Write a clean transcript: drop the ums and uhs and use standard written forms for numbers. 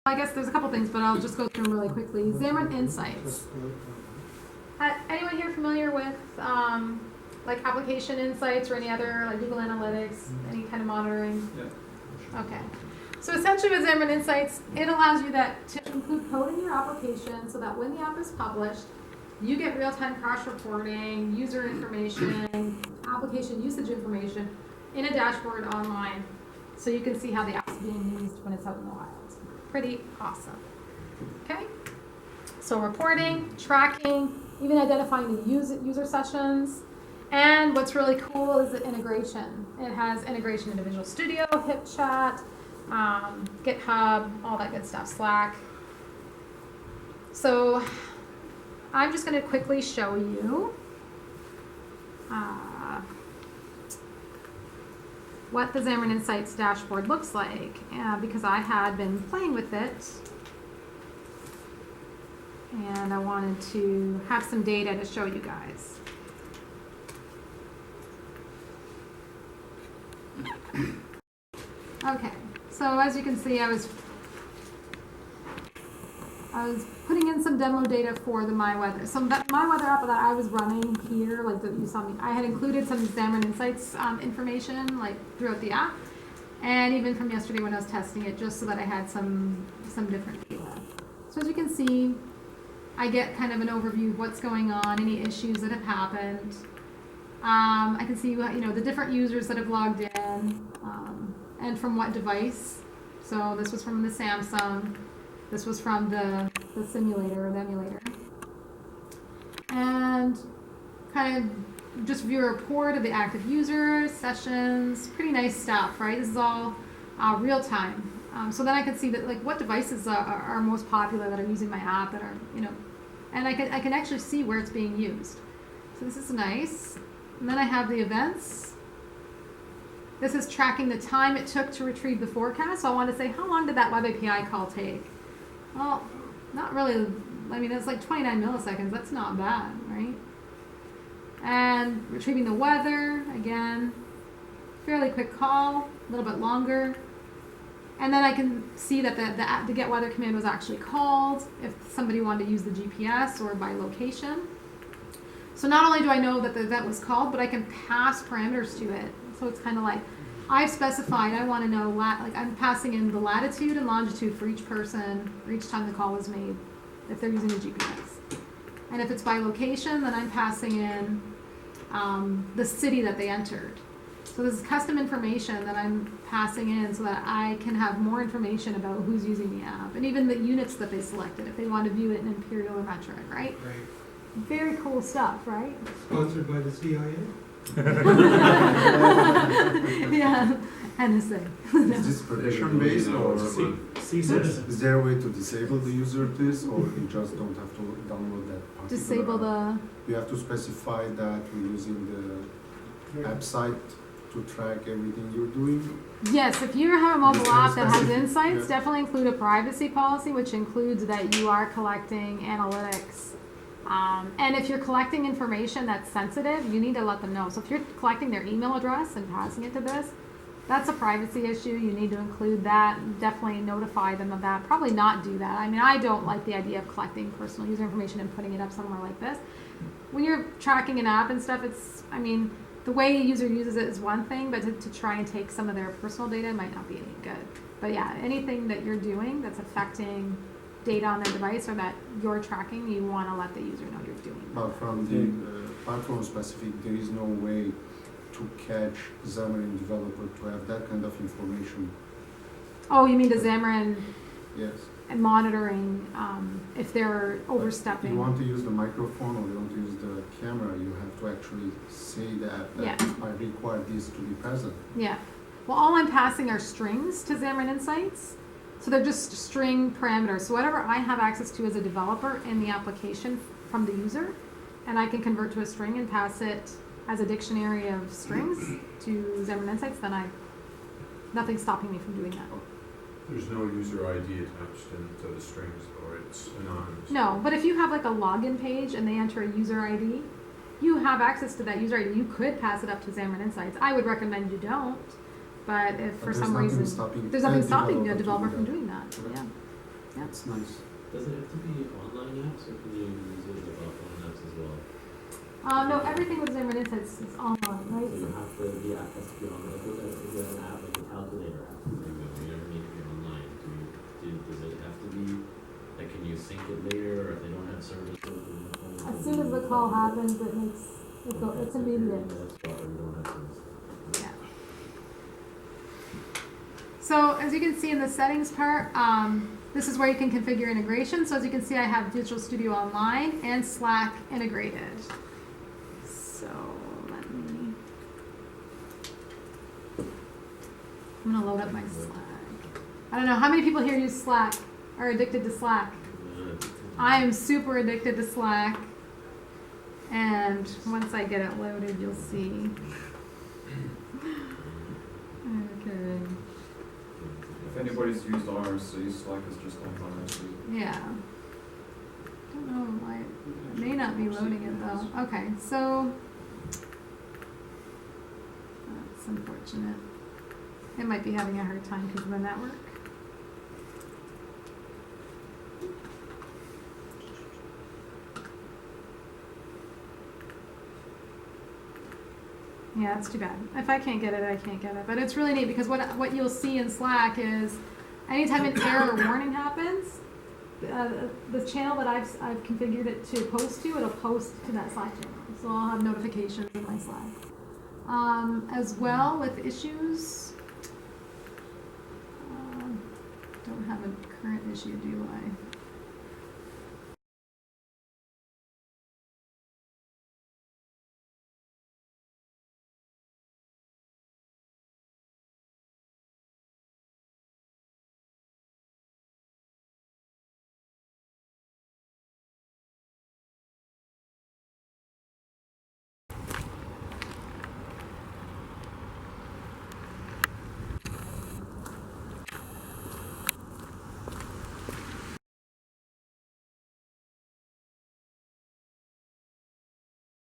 I guess there's a couple things, but I'll just go through them really quickly. Xamarin Insights. Anyone here familiar with like application insights or any other like Google Analytics, any kind of monitoring? Yeah. Okay. So essentially with Xamarin Insights, it allows you to include code in your application so that when the app is published, you get real-time crash reporting, user information, application usage information in a dashboard online, so you can see how the app's being used when it's out in the wild. Pretty awesome. Okay? So reporting, tracking, even identifying the user sessions. And what's really cool is the integration. It has integration into Visual Studio, HipChat, GitHub, all that good stuff, Slack. So I'm just going to quickly show you what the Xamarin Insights dashboard looks like, because I had been playing with it and I wanted to have some data to show you guys. Okay, so as you can see, I was putting in some demo data for the MyWeather. So that MyWeather app that I was running here, like that you saw me, I had included some Xamarin Insights information like throughout the app, and even from yesterday when I was testing it, just so that I had some different data. So as you can see, I get kind of an overview of what's going on, any issues that have happened. I can see the different users that have logged in, and from what device. So this was from the Samsung. This was from the simulator or the emulator. And kind of just view a report of the active users, sessions, pretty nice stuff, right? This is all real time. So then I can see that like what devices are most popular that are using my app that are, and I can actually see where it's being used. So this is nice. And then I have the events. This is tracking the time it took to retrieve the forecast. So I want to say, how long did that web API call take? Well, not really. I mean, it's like 29 milliseconds. That's not bad, right? And retrieving the weather, again, fairly quick call, a little bit longer. And then I can see that the get weather command was actually called if somebody wanted to use the GPS or by location. So not only do I know that the event was called, but I can pass parameters to it. So it's kind of like, I've specified, I want to know, like I'm passing in the latitude and longitude for each person, for each time the call was made, if they're using the GPS. And if it's by location, then I'm passing in the city that they entered. So this is custom information that I'm passing in so that I can have more information about who's using the app, and even the units that they selected, if they want to view it in imperial or metric, right? Right. Very cool stuff, right? Sponsored by the CIA? Yeah, NSA. Is this protection based or is there a way to disable the user this, or you just don't have to download that particular Disable app? the. You have to specify that we're using the app site to track everything you're doing. Yes, if you have a mobile Is app there that has specific- insights, yeah. definitely include a privacy policy, which includes that you are collecting analytics. And if you're collecting information that's sensitive, you need to let them know. So if you're collecting their email address and passing it to this, that's a privacy issue. You need to include that. Definitely notify them of that. Probably not do that. I mean, I don't like the idea of collecting personal user information and putting it up somewhere like this. When you're tracking an app and stuff, I mean, the way a user uses it is one thing, but to try and take some of their personal data might not be any good. But yeah, anything that you're doing that's affecting data on their device or that you're tracking, you want to let the user know you're doing that. But from the platform specific, there is no way to catch Xamarin developer to have that kind of information. Oh, you mean the Xamarin Yes. and monitoring if they're overstepping? If you want to use the microphone or you want to use the camera, you have to actually say that Yeah. I require this to be present. Yeah. Well, all I'm passing are strings to Xamarin Insights. So they're just string parameters. So whatever I have access to as a developer in the application from the user, and I can convert to a string and pass it as a dictionary of strings to Xamarin Insights, then nothing's stopping me from doing that. There's no user ID attached into the strings, or it's anonymous. No, but if you have like a login page and they enter a user ID, you have access to that user ID. You could pass it up to Xamarin Insights. I would recommend you don't. But if for But some reason, there's nothing stopping a developer from doing that. Yeah. It's nice. Does it have to be online apps, or can you use it with offline apps as well? No, everything with Xamarin Insights is online, So right? you have to, the app has to be online. Like, is there an app, like a calculator app? You never need to be online. Does it have to be, like, can you sync it later, or if they don't have service? As soon as the call happens, it's immediate. That's why we don't have service. Yeah. So as you can see in the settings part, this is where you can configure integration. So as you can see, I have Visual Studio Online and Slack integrated. So let me, I'm gonna load up my Slack. I don't know, how many people here use Slack, are addicted to Slack? I am super addicted to Slack. And once I get it loaded, you'll see. Okay. If anybody's used RMC, Slack is just like RMC. Yeah. Don't know why. It may not be loading it though. Okay, so that's unfortunate. It might be having a hard time because of the network. Yeah, it's too bad. If I can't get it, I can't get it. But it's really neat because what you'll see in Slack is anytime an error or warning happens, the channel that I've configured it to post to, it'll post to that Slack channel. So I'll have notifications in my Slack. As well with issues, don't have a current issue, do I?